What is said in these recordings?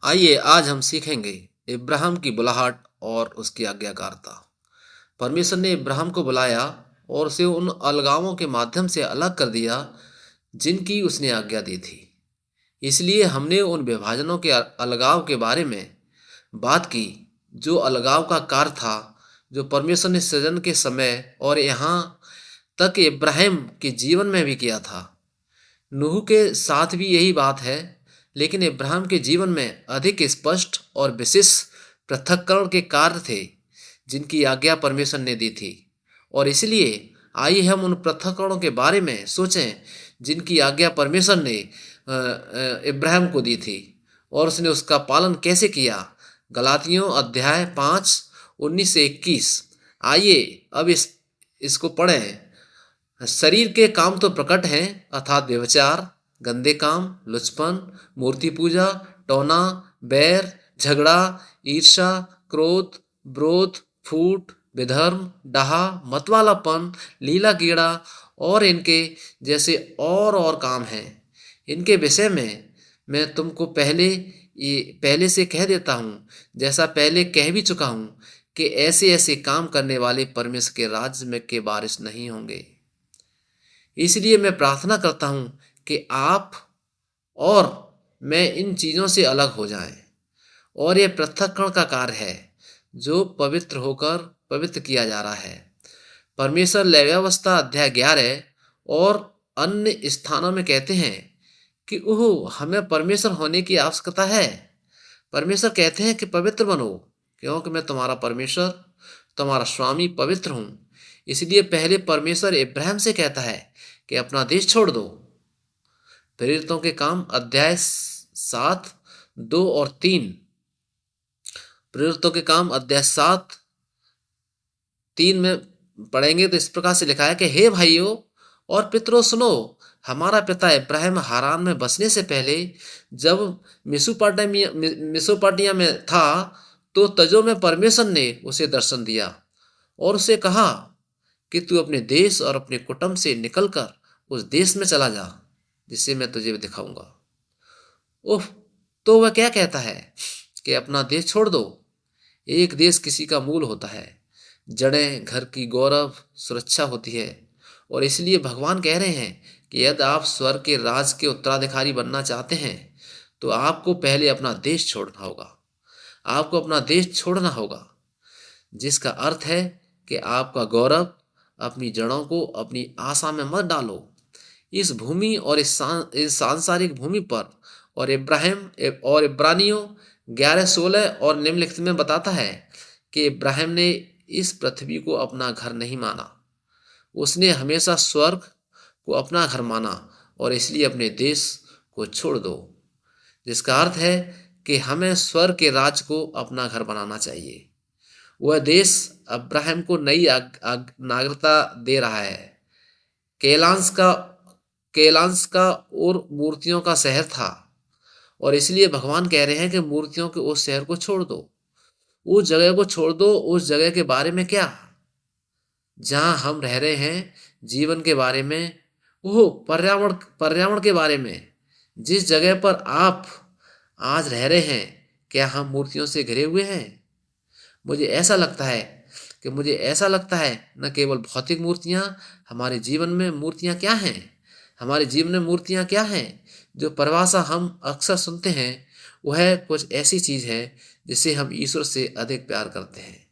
आइए आज हम सीखेंगे इब्राहिम की बुलाहट और उसकी आज्ञाकारिता। परमेश्वर ने इब्राहिम को बुलाया और उसे उन अलगावों के माध्यम से अलग कर दिया जिनकी उसने आज्ञा दी थी। इसलिए हमने उन विभाजनों के अलगाव के बारे में बात की जो अलगाव का कार्य था, जो परमेश्वर ने सृजन के समय और यहाँ तक इब्राहिम के जीवन में भी किया था। नूह के साथ भी यही बात है, लेकिन इब्राहिम के जीवन में अधिक स्पष्ट और विशेष पृथक्करण के कार्य थे जिनकी आज्ञा परमेश्वर ने दी थी। और इसलिए आइए हम उन पृथक्करणों के बारे में सोचें जिनकी आज्ञा परमेश्वर ने इब्राहिम को दी थी और उसने उसका पालन कैसे किया। गलातियों अध्याय 5:19 से 21। आइए अब इसको पढ़ें। शरीर के काम तो प्रकट हैं, अर्थात व्यभिचार, गंदे काम, लुचपन, मूर्ति पूजा, टोना, बैर, झगड़ा, ईर्ष्या, क्रोध, विरोध, फूट, विधर्म, डाहा, मतवालापन, लीला कीड़ा और इनके जैसे और काम हैं। इनके विषय में मैं तुमको पहले से कह देता हूँ, जैसा पहले कह भी चुका हूँ, कि ऐसे ऐसे काम करने वाले परमेश्वर के राज्य में के वारिस नहीं होंगे। इसलिए मैं प्रार्थना करता हूं कि आप और मैं इन चीज़ों से अलग हो जाएं। और यह पृथक्करण का कार्य है जो पवित्र होकर पवित्र किया जा रहा है। परमेश्वर लेव्यावस्था अध्याय 11 और अन्य स्थानों में कहते हैं कि ओह, हमें परमेश्वर होने की आवश्यकता है। परमेश्वर कहते हैं कि पवित्र बनो, क्योंकि मैं तुम्हारा परमेश्वर, तुम्हारा स्वामी पवित्र हूं। इसलिए पहले परमेश्वर इब्राहिम से कहता है कि अपना देश छोड़ दो। प्रेरितों के काम अध्याय 7:2 और 3। प्रेरितों के काम अध्याय 7:3 में पढ़ेंगे तो इस प्रकार से लिखा है कि हे भाइयों और पितरों, सुनो। हमारा पिता इब्राहिम हारान में बसने से पहले जब मिसोपोटामिया में था, तो तजो में परमेश्वर ने उसे दर्शन दिया और उसे कहा कि तू अपने देश और अपने कुटुंब से निकलकर उस देश में चला जा जिसे मैं तुझे दिखाऊंगा। उफ, तो वह क्या कहता है कि अपना देश छोड़ दो। एक देश किसी का मूल होता है, जड़ें, घर की गौरव, सुरक्षा होती है। और इसलिए भगवान कह रहे हैं कि यदि आप स्वर्ग के राज के उत्तराधिकारी बनना चाहते हैं तो आपको पहले अपना देश छोड़ना होगा। आपको अपना देश छोड़ना होगा, जिसका अर्थ है कि आपका गौरव, अपनी जड़ों को अपनी आशा में मत डालो। इस भूमि और इस सांसारिक भूमि पर और इब्रानियों 11:16 और निम्नलिखित में बताता है कि इब्राहिम ने इस पृथ्वी को अपना घर नहीं माना। उसने हमेशा स्वर्ग को अपना घर माना और इसलिए अपने देश को छोड़ दो, जिसका अर्थ है कि हमें स्वर्ग के राज को अपना घर बनाना चाहिए। वह देश अब्राहम को नई नागरिकता दे रहा है। केलांस का केलांस का और मूर्तियों का शहर था, और इसलिए भगवान कह रहे हैं कि मूर्तियों के उस शहर को छोड़ दो, उस जगह को छोड़ दो। उस जगह के बारे में क्या, जहां हम रह रहे हैं, जीवन के बारे में, वो पर्यावरण के बारे में, जिस जगह पर आप आज रह रहे हैं, क्या हम मूर्तियों से घिरे हुए हैं? मुझे ऐसा लगता है न केवल भौतिक मूर्तियां, हमारे जीवन में मूर्तियां क्या हैं? हमारे जीवन में मूर्तियां क्या हैं? जो परिभाषा हम अक्सर सुनते हैं वह कुछ ऐसी चीज है जिसे हम ईश्वर से अधिक प्यार करते हैं।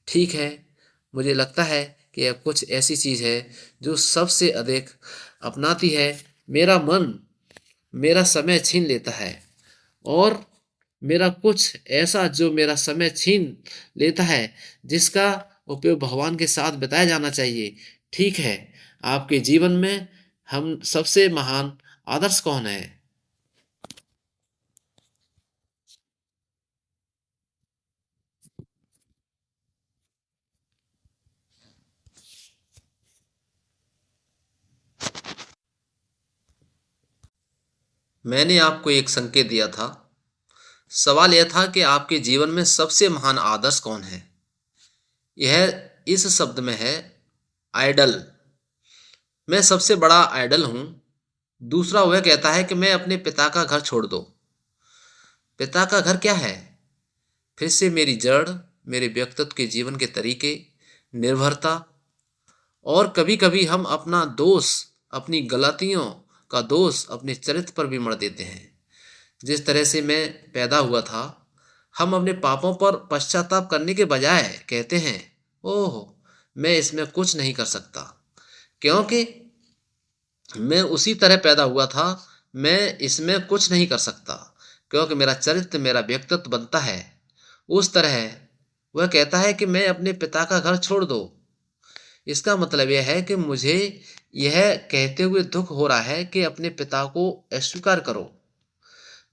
ठीक है, मुझे लगता है कि यह कुछ ऐसी चीज है जो सबसे अधिक अपनाती है मेरा मन, मेरा समय छीन लेता है, और मेरा कुछ ऐसा जो मेरा समय छीन लेता है, जिसका उपयोग भगवान के साथ बिताया जाना चाहिए। ठीक है, आपके जीवन में हम सबसे महान आदर्श कौन है? मैंने आपको एक संकेत दिया था। सवाल यह था कि आपके जीवन में सबसे महान आदर्श कौन है। यह इस शब्द में है, आइडल। मैं सबसे बड़ा आइडल हूं। दूसरा वह कहता है कि मैं अपने पिता का घर छोड़ दो। पिता का घर क्या है? फिर से मेरी जड़, मेरे व्यक्तित्व के जीवन के तरीके, निर्भरता, और कभी-कभी हम अपना दोष, अपनी गलतियों का दोष अपने चरित्र पर भी मढ़ देते हैं। जिस तरह से मैं पैदा हुआ था, हम अपने पापों पर पश्चाताप करने के बजाय कहते हैं, ओह! मैं इसमें कुछ नहीं कर सकता, क्योंकि मैं उसी तरह पैदा हुआ था, मैं इसमें कुछ नहीं कर सकता, क्योंकि मेरा चरित्र, मेरा व्यक्तित्व बनता है उस तरह। वह कहता है कि मैं अपने पिता का घर छोड़ दो। इसका मतलब यह है कि मुझे यह कहते हुए दुख हो रहा है कि अपने पिता को अस्वीकार करो।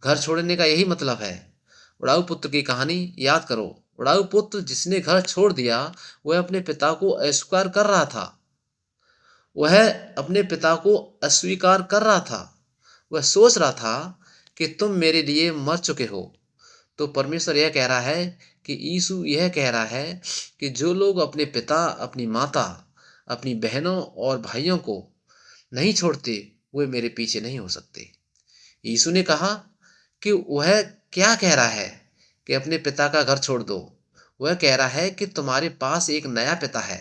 घर छोड़ने का यही मतलब है। उड़ाऊ पुत्र की कहानी याद करो। उड़ाऊ पुत्र जिसने घर छोड़ दिया, वह अपने पिता को अस्वीकार कर रहा था। वह अपने पिता को अस्वीकार कर रहा था। वह सोच रहा था कि तुम मेरे लिए मर चुके हो। तो परमेश्वर यह कह रहा है कि यीशु यह कह रहा है कि जो लोग अपने पिता, अपनी माता, अपनी बहनों और भाइयों को नहीं छोड़ते, वे मेरे पीछे नहीं हो सकते। यीशु ने कहा कि वह क्या कह रहा है कि अपने पिता का घर छोड़ दो। वह कह रहा है कि तुम्हारे पास एक नया पिता है,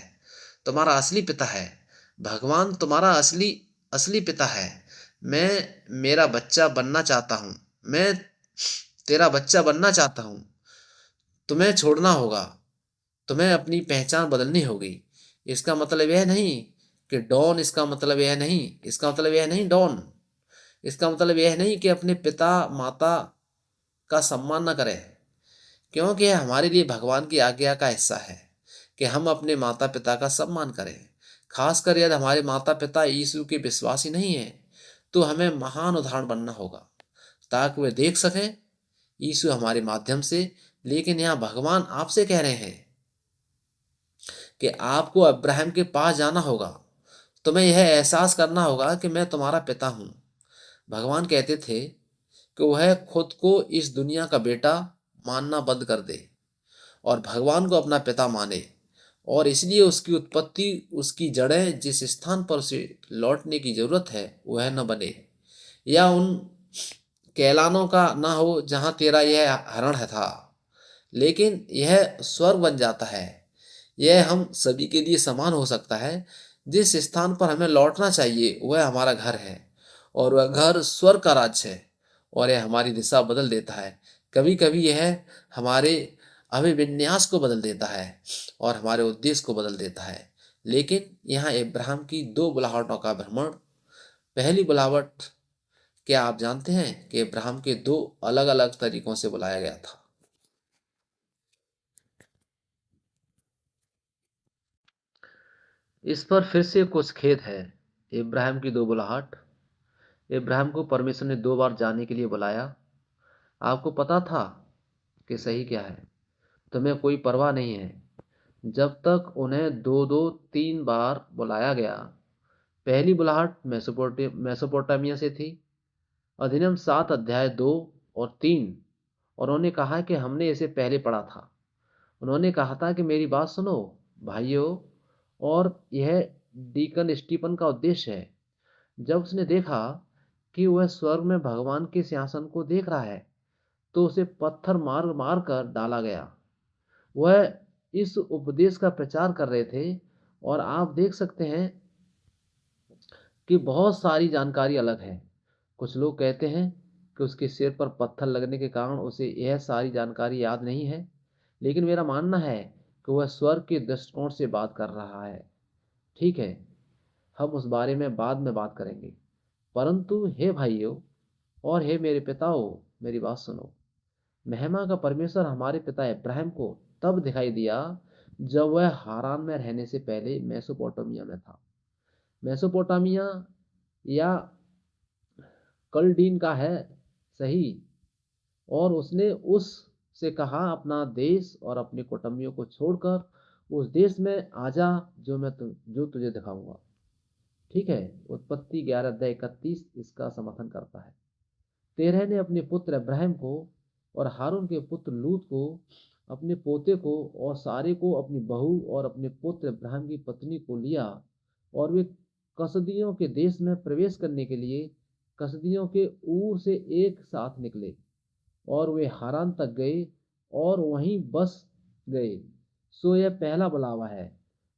तुम्हारा असली पिता है। भगवान तुम्हारा असली असली पिता है। मैं मेरा बच्चा बनना चाहता हूँ। मैं तेरा बच्चा बनना चाहता हूँ। तुम्हें छोड़ना होगा। तुम्हें अपनी पहचान बदलनी होगी। इसका मतलब यह नहीं कि डॉन, इसका मतलब यह नहीं, इसका मतलब यह नहीं डॉन, इसका मतलब यह नहीं कि अपने पिता माता का सम्मान न करें, क्योंकि यह हमारे लिए भगवान की आज्ञा का हिस्सा है कि हम अपने माता पिता का सम्मान करें। खासकर यदि हमारे माता पिता यीशु के विश्वासी नहीं हैं, तो हमें महान उदाहरण बनना होगा ताकि वे देख सकें यीशु हमारे माध्यम से। लेकिन यहाँ भगवान आपसे कह रहे हैं कि आपको अब्राहम के पास जाना होगा। तुम्हें यह एहसास करना होगा कि मैं तुम्हारा पिता हूँ। भगवान कहते थे कि वह खुद को इस दुनिया का बेटा मानना बंद कर दे और भगवान को अपना पिता माने, और इसलिए उसकी उत्पत्ति, उसकी जड़ें जिस स्थान पर उसे लौटने की जरूरत है वह न बने, या उन कैलानों का ना हो जहां तेरा यह हरण है था, लेकिन यह स्वर्ग बन जाता है। यह हम सभी के लिए समान हो सकता है। जिस स्थान पर हमें लौटना चाहिए वह हमारा घर है, और वह घर स्वर्ग का राज्य है, और यह हमारी दिशा बदल देता है। कभी कभी यह हमारे अभिविन्यास को बदल देता है और हमारे उद्देश्य को बदल देता है। लेकिन यहाँ इब्राहिम की दो बुलाहटों का भ्रमण। पहली बुलाहट, क्या आप जानते हैं कि इब्राहिम के दो अलग अलग तरीकों से बुलाया गया था? इस पर फिर से कुछ खेद है। इब्राहिम की दो बुलाहट। इब्राहिम को परमेश्वर ने दो बार जाने के लिए बुलाया। आपको पता था कि सही क्या है? तुम्हें कोई परवाह नहीं है जब तक उन्हें दो दो तीन बार बुलाया गया। पहली बुलाहट मेसोपोटामिया से थी। अधिनियम 7 अध्याय 2 और 3। और उन्होंने कहा कि हमने इसे पहले पढ़ा था। उन्होंने कहा था कि मेरी बात सुनो भाइयों, और यह डीकन स्टीफन का उद्देश्य है। जब उसने देखा कि वह स्वर्ग में भगवान के सिंहासन को देख रहा है, तो उसे पत्थर मार मार कर डाला गया। वह इस उपदेश का प्रचार कर रहे थे, और आप देख सकते हैं कि बहुत सारी जानकारी अलग है। कुछ लोग कहते हैं कि उसके सिर पर पत्थर लगने के कारण उसे यह सारी जानकारी याद नहीं है, लेकिन मेरा मानना है कि वह स्वर्ग के दृष्टिकोण से बात कर रहा है। ठीक है, हम उस बारे में बाद में बात करेंगे। परंतु हे भाइयों और हे मेरे पिताओं, मेरी बात सुनो। महिमा का परमेश्वर हमारे पिता इब्राहिम को तब दिखाई दिया जब वह हारान में रहने से पहले मेसोपोटामिया में था। मेसोपोटामिया या कलडीन का है, सही। और उसने उस से कहा अपना देश और अपने कुटुंबियों को छोड़कर उस देश में आजा जो तुझे दिखाऊंगा। ठीक है, उत्पत्ति 11 अध्याय 31 इसका समर्थन करता है। तेरह ने अपने पुत्र अब्राहम को और हारून के पुत्र लूत को, अपने पोते को और सारे को, अपनी बहू और अपने पुत्र अब्राहम की पत्नी को लिया, और वे कसदियों के देश में प्रवेश करने के लिए कसदियों के ऊर से एक साथ निकले। और वे हारान तक गए और वहीं बस गए। सो यह पहला बुलावा है।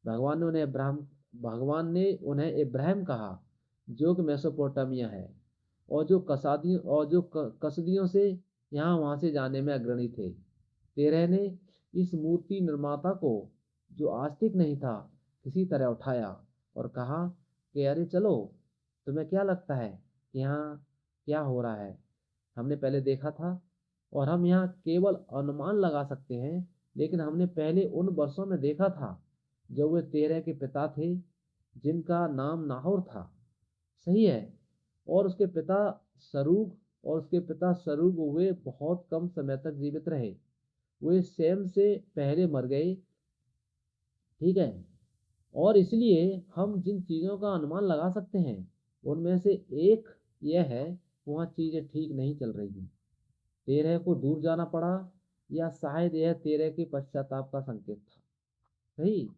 भगवान ने उन्हें इब्राहिम कहा, जो कि मेसोपोटामिया है, और जो कसदियों से यहाँ वहाँ से जाने में अग्रणी थे। तेरह ने इस मूर्ति निर्माता को, जो आस्तिक नहीं था, किसी तरह उठाया और कहा कि अरे चलो, तुम्हें क्या लगता है कि यहाँ क्या हो रहा है? हमने पहले देखा था और हम यहाँ केवल अनुमान लगा सकते हैं, लेकिन हमने पहले उन वर्षों में देखा था जब वे तेरह के पिता थे, जिनका नाम नाहोर था। सही है। और उसके पिता सरूग वे बहुत कम समय तक जीवित रहे। वे सेम से पहले मर गए। ठीक है। और इसलिए हम जिन चीज़ों का अनुमान लगा सकते हैं, उनमें से एक यह है, वहाँ चीज़ें ठीक नहीं चल रही हैं। तेरह को दूर जाना पड़ा, या शायद यह तेरह के पश्चाताप का संकेत था। सही।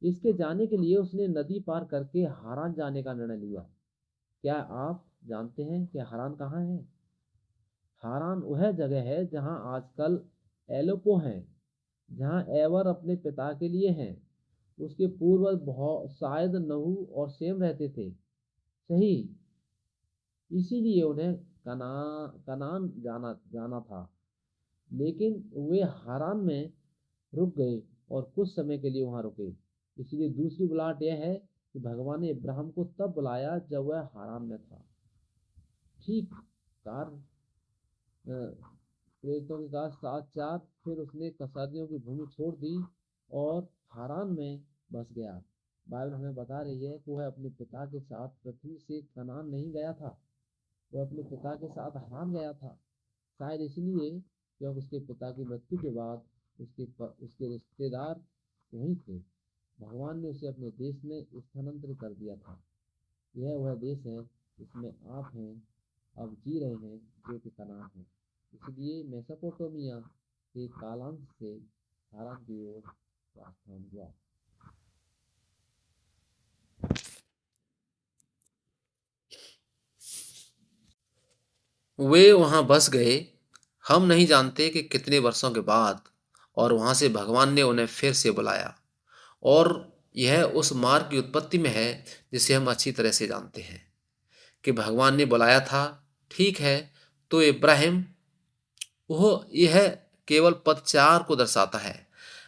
इसके जाने के लिए उसने नदी पार करके हारान जाने का निर्णय लिया। क्या आप जानते हैं कि हारान कहाँ है? हारान वह जगह है जहाँ आजकल एलोपो हैं, जहाँ एवर अपने पिता के लिए हैं। उसके पूर्वज बहुत शायद नहू और सेम रहते थे। सही। इसीलिए उन्हें कनान जाना जाना था, लेकिन वे हारान में रुक गए और कुछ समय के लिए वहां रुके। इसलिए दूसरी बुलाहट यह है कि भगवान ने इब्राहिम को तब बुलाया जब वह हारान में था। ठीक। कार प्रेरितों के साथ 7:4, फिर उसने कसादियों की भूमि छोड़ दी और हारान में बस गया। बाइबल हमें बता रही है कि वह अपने पिता के साथ पृथ्वी से कनान नहीं गया था, वह अपने पिता के साथ हारान गया था। शायद इसलिए क्योंकि उसके पिता की मृत्यु के बाद उसके रिश्तेदार वहीं थे। भगवान ने उसे अपने देश में स्थानांतरित कर दिया था। यह वह देश है जिसमें आप हैं, अब जी रहे हैं, जो कि कनान है। इसलिए मेसोपोटामिया के कालांश से हारान की ओर प्रस्थान हुआ। वे वहां बस गए। हम नहीं जानते कि कितने वर्षों के बाद, और वहां से भगवान ने उन्हें फिर से बुलाया। और यह उस मार्ग की उत्पत्ति में है जिसे हम अच्छी तरह से जानते हैं कि भगवान ने बुलाया था। ठीक है। तो इब्राहिम, वह यह केवल पद 4 को दर्शाता है।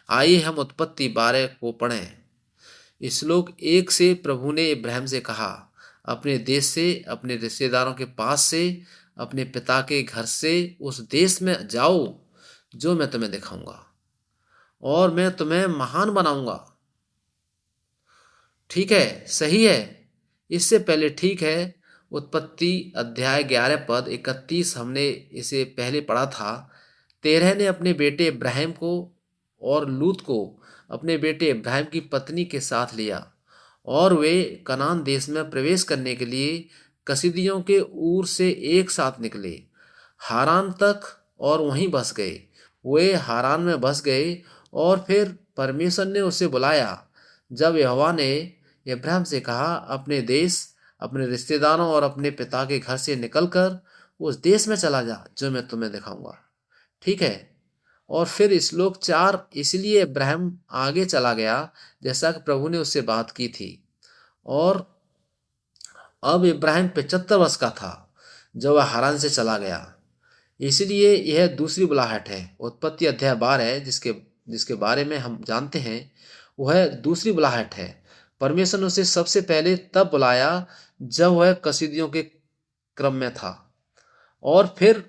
आइए हम उत्पत्ति 12 को पढ़ें। श्लोक 1 से प्रभु ने इब्राहिम से कहा, अपने देश से, अपने रिश्तेदारों के पास से, अपने पिता के घर से उस देश में जाओ जो मैं तुम्हें दिखाऊंगा, और मैं तुम्हें महान बनाऊंगा। ठीक है। सही है। इससे पहले ठीक है, उत्पत्ति अध्याय 11 पद 31 हमने इसे पहले पढ़ा था। तेरह ने अपने बेटे इब्राहिम को और लूत को अपने बेटे इब्राहिम की पत्नी के साथ लिया, और वे कनान देश में प्रवेश करने के लिए कसीदियों के ऊर से एक साथ निकले हारान तक, और वहीं बस गए। वे हारान में बस गए, और फिर परमेश्वर ने उसे बुलाया जब यहोवा ने इब्राहिम से कहा, अपने देश, अपने रिश्तेदारों और अपने पिता के घर से निकलकर उस देश में चला जा जो मैं तुम्हें दिखाऊंगा। ठीक है। और फिर श्लोक 4, इसलिए इब्राहिम आगे चला गया जैसा कि प्रभु ने उससे बात की थी। और अब इब्राहिम 75 वर्ष का था जब वह हारान से चला गया। इसलिए यह दूसरी बुलाहट है। उत्पत्ति अध्याय 12 है जिसके जिसके बारे में हम जानते हैं, वह दूसरी बुलाहट है। परमेश्वर ने उसे सबसे पहले तब बुलाया जब वह कसीदियों के क्रम में था, और फिर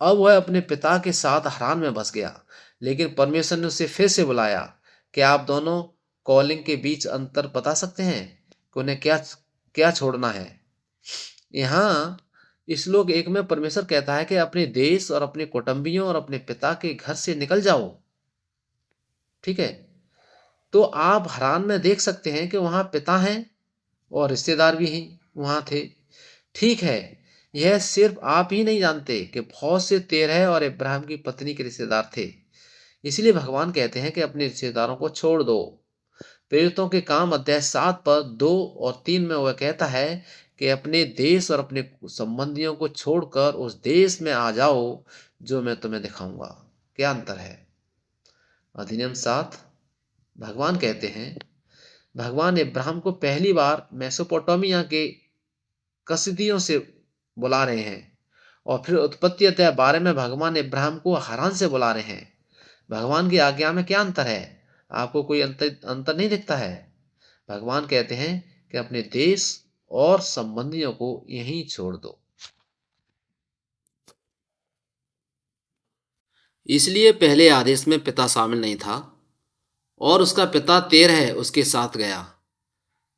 अब वह अपने पिता के साथ हारान में बस गया। लेकिन परमेश्वर ने उसे फिर से बुलाया। क्या आप दोनों कॉलिंग के बीच अंतर बता सकते हैं कि उन्हें क्या क्या छोड़ना है? यहाँ श्लोक 1 में परमेश्वर कहता है कि अपने देश और अपने कुटुंबियों और अपने पिता के घर से निकल जाओ। ठीक है। तो आप हारान में देख सकते हैं कि वहां पिता हैं और रिश्तेदार भी हैं वहां थे। ठीक है। यह सिर्फ आप ही नहीं जानते कि बहुत से तेरह और इब्राहिम की पत्नी के रिश्तेदार थे। इसलिए भगवान कहते हैं कि अपने रिश्तेदारों को छोड़ दो। प्रेरितों के काम अध्याय 7 पर 2 और 3 में वह कहता है कि अपने देश और अपने संबंधियों को छोड़कर उस देश में आ जाओ जो मैं तुम्हें दिखाऊंगा। क्या अंतर है? अधिनियम 7, भगवान कहते हैं, भगवान इब्राहिम को पहली बार मेसोपोटामिया के कसदियों से बुला रहे हैं, और फिर उत्पत्ति अध्याय 12 में भगवान इब्राहिम को हारान से बुला रहे हैं। भगवान की आज्ञा में क्या अंतर है? आपको कोई अंतर नहीं दिखता है? भगवान कहते हैं कि अपने देश और संबंधियों को यहीं छोड़ दो। इसलिए पहले आदेश में पिता शामिल नहीं था और उसका पिता तेरह उसके साथ गया,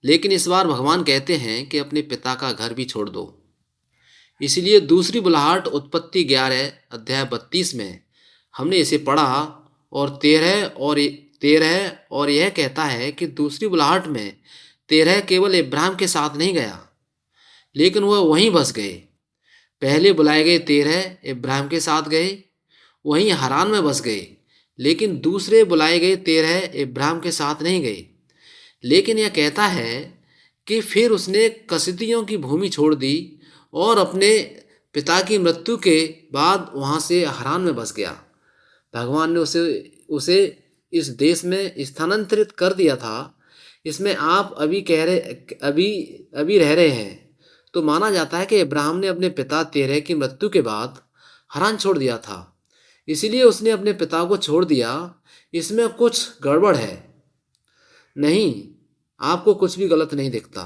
लेकिन इस बार भगवान कहते हैं कि अपने पिता का घर भी छोड़ दो। इसलिए दूसरी बुलाहट उत्पत्ति 11 अध्याय 32 में हमने इसे पढ़ा, और तेरह और यह कहता है कि दूसरी बुलाहट में तेरह केवल इब्राहिम के साथ नहीं गया, लेकिन वह वहीं बस गए। पहले बुलाए गए तेरह इब्राहिम के साथ गए, वहीं हारान में बस गए, लेकिन दूसरे बुलाए गए तेरह इब्राहिम के साथ नहीं गए। लेकिन यह कहता है कि फिर उसने कसदियों की भूमि छोड़ दी और अपने पिता की मृत्यु के बाद वहां से हारान में बस गया। भगवान ने उसे उसे इस देश में स्थानांतरित कर दिया था। इसमें आप अभी अभी रह रहे हैं, तो माना जाता है कि इब्राहिम ने अपने पिता तेरह की मृत्यु के बाद हारान छोड़ दिया था, इसीलिए उसने अपने पिता को छोड़ दिया। इसमें कुछ गड़बड़ है? नहीं, आपको कुछ भी गलत नहीं दिखता।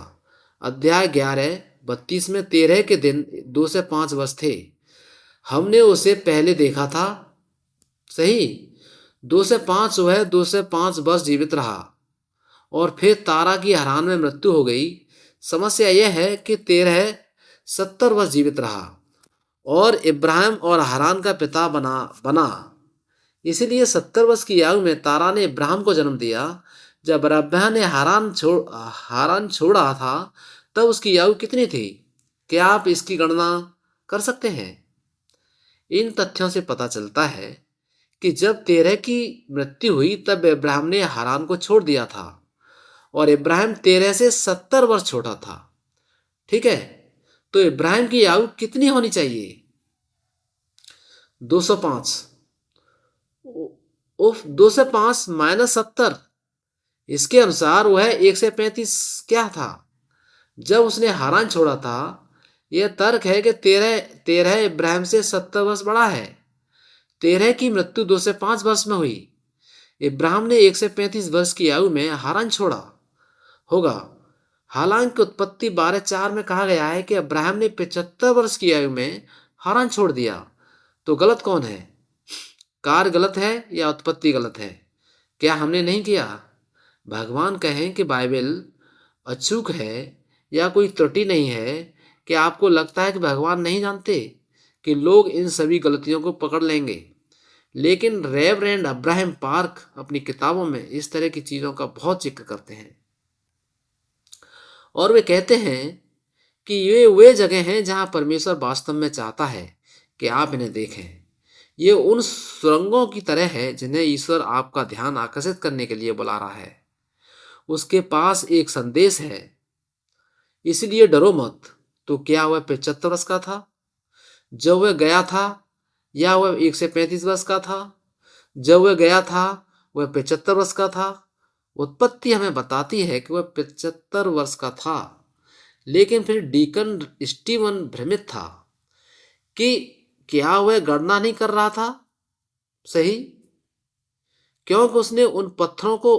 अध्याय 11:32 में तेरह के दिन 2 से 5 वर्ष थे। हमने उसे पहले देखा था, सही। 2 से 5 वह 2 से 5 वर्ष जीवित रहा और फिर तारा की हारान में मृत्यु हो गई। समस्या यह है कि तेरह 70 वर्ष जीवित रहा और इब्राहिम और हारान का पिता बना बना इसलिए 70 वर्ष की आयु में तारा ने इब्राहिम को जन्म दिया। जब रब्या ने हारान छोड़ा था, तब उसकी आयु कितनी थी? क्या आप इसकी गणना कर सकते हैं? इन तथ्यों से पता चलता है कि जब तेरह की मृत्यु हुई तब इब्राहिम ने हारान को छोड़ दिया था और इब्राहिम तेरह से 70 वर्ष छोटा था। ठीक है, तो इब्राहिम की आयु कितनी होनी चाहिए? 205। उफ, 2 से 5 - 70, इसके अनुसार वह 1 से 35 क्या था जब उसने हारान छोड़ा था। यह तर्क है कि तेरह तेरह इब्राहिम से 70 वर्ष बड़ा है। तेरह की मृत्यु 2 से 5 वर्ष में हुई। इब्राहिम ने 1 से 35 वर्ष की आयु में हारान छोड़ा होगा। हालांकि उत्पत्ति 12:4 में कहा गया है कि इब्राहिम ने 75 वर्ष की आयु में हारान छोड़ दिया। तो गलत कौन है? कार्य गलत है या उत्पत्ति गलत है? क्या हमने नहीं किया? भगवान कहें कि बाइबल अचूक है या कोई त्रुटि नहीं है। क्या आपको लगता है कि भगवान नहीं जानते कि लोग इन सभी गलतियों को पकड़ लेंगे? लेकिन रेवरेंड अब्राहम पार्क अपनी किताबों में इस तरह की चीज़ों का बहुत जिक्र करते हैं और वे कहते हैं कि ये वे जगह हैं जहां परमेश्वर वास्तव में चाहता है कि आप इन्हें देखें। ये उन सुरंगों की तरह है जिन्हें ईश्वर आपका ध्यान आकर्षित करने के लिए बुला रहा है। उसके पास एक संदेश है, इसलिए डरो मत। तो क्या वह 75 वर्ष का था जब वह गया था, या वह 1 से 35 वर्ष का था जब वह गया था? वह 75 वर्ष का था। उत्पत्ति हमें बताती है कि वह 75 वर्ष का था, लेकिन फिर डीकन स्टीवन भ्रमित था कि क्या वह गणना नहीं कर रहा था, सही, क्योंकि उसने उन पत्थरों को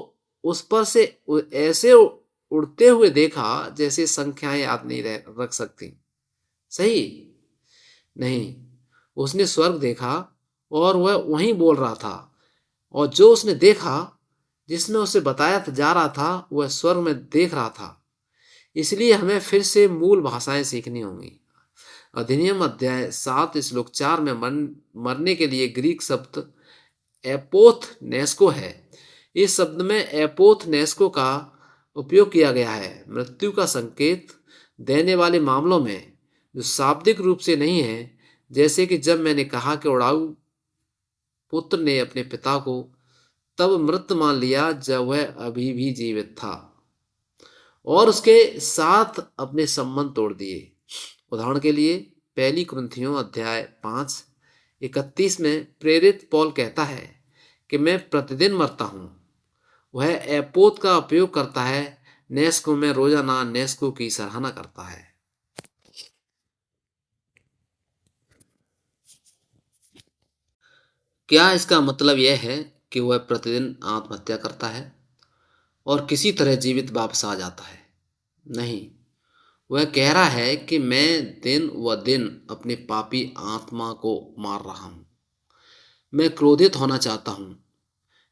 उस पर से ऐसे उड़ते हुए देखा जैसे संख्याएं याद नहीं रख सकती, सही। नहीं, उसने स्वर्ग देखा और वह वहीं बोल रहा था, और जो उसने देखा, जिसमें उसे बताया जा रहा था, वह स्वर्ग में देख रहा था। इसलिए हमें फिर से मूल भाषाएं सीखनी होंगी। अधिनियम अध्याय 7 श्लोक 4 में मरने के लिए ग्रीक शब्द एपोथ नेस्को है। इस शब्द में एपोथ नेस्को का उपयोग किया गया है मृत्यु का संकेत देने वाले मामलों में, जो शाब्दिक रूप से नहीं है, जैसे कि जब मैंने कहा कि उड़ाऊ पुत्र ने अपने पिता को तब मृत मान लिया जब वह अभी भी जीवित था। और उसके साथ अपने संबंध तोड़ दिए। उदाहरण के लिए पहली कुरिन्थियों अध्याय 5:31 में प्रेरित पौल कहता है कि मैं प्रतिदिन मरता हूँ। वह एपोत का उपयोग करता है, नेस्को में रोजाना नेस्को की सराहना करता है। क्या इसका मतलब यह है कि वह प्रतिदिन आत्महत्या करता है और किसी तरह जीवित वापस आ जाता है? नहीं, वह कह रहा है कि मैं दिन व दिन अपनी पापी आत्मा को मार रहा हूँ। मैं क्रोधित होना चाहता हूँ,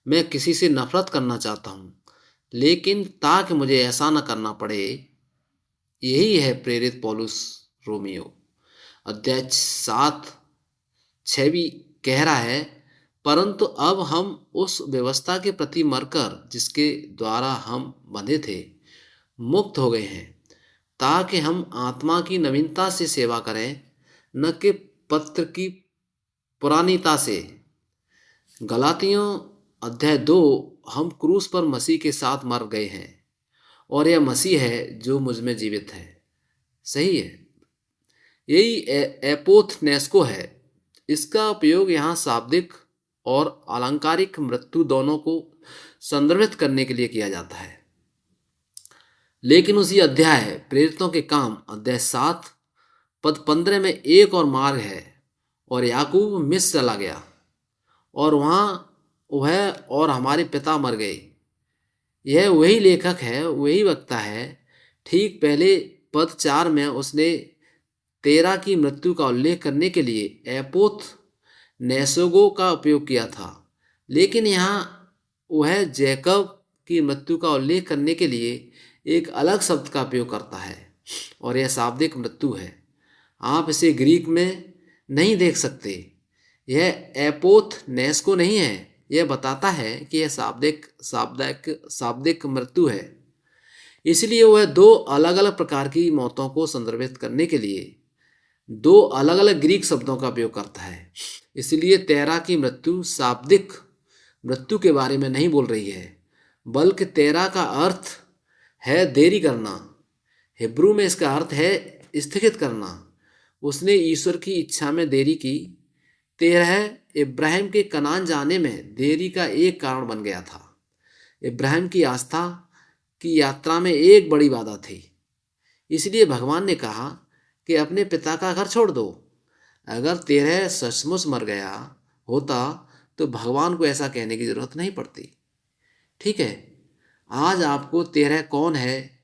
मैं किसी से नफरत करना चाहता हूँ, लेकिन ताकि मुझे ऐसा न करना पड़े, यही है प्रेरित पौलुस रोमियो अध्याय 7:6 भी कह रहा है, परंतु अब हम उस व्यवस्था के प्रति मरकर जिसके द्वारा हम बंधे थे मुक्त हो गए हैं, ताकि हम आत्मा की नवीनता से सेवा करें, न कि पत्र की पुरानीता से। गलातियों अध्याय 2, हम क्रूस पर मसीह के साथ मर गए हैं और यह मसीह है जो मुझ में जीवित है। सही है, यही एपोथनेस्को है। इसका उपयोग यहाँ शाब्दिक और अलंकारिक मृत्यु दोनों को संदर्भित करने के लिए किया जाता है। लेकिन उसी अध्याय प्रेरितों के काम अध्याय 7:15 में एक और मार्ग है, और याकूब मिस्र चला गया और वहाँ वह और हमारे पिता मर गए। यह वही लेखक है, वही वक्ता है। ठीक पहले पद 4 में उसने तेरह की मृत्यु का उल्लेख करने के लिए एपोथ नेसोगो का उपयोग किया था, लेकिन यहाँ वह जैकब की मृत्यु का उल्लेख करने के लिए एक अलग शब्द का उपयोग करता है, और यह शाब्दिक मृत्यु है। आप इसे ग्रीक में नहीं देख सकते। यह एपोथ नेस्को नहीं है। यह बताता है कि यह शाब्दिक मृत्यु है। इसलिए वह दो अलग अलग प्रकार की मौतों को संदर्भित करने के लिए दो अलग अलग ग्रीक शब्दों का उपयोग करता है। इसलिए तेरह की मृत्यु शाब्दिक मृत्यु के बारे में नहीं बोल रही है, बल्कि तेरह का अर्थ है देरी करना। हिब्रू में इसका अर्थ है स्थगित करना। उसने ईश्वर की इच्छा में देरी की। तेरह इब्राहिम के कनान जाने में देरी का एक कारण बन गया था। इब्राहिम की आस्था की यात्रा में एक बड़ी बाधा थी। इसलिए भगवान ने कहा कि अपने पिता का घर छोड़ दो। अगर तेरह सचमुच मर गया होता तो भगवान को ऐसा कहने की जरूरत नहीं पड़ती। ठीक है, आज आपको तेरह कौन है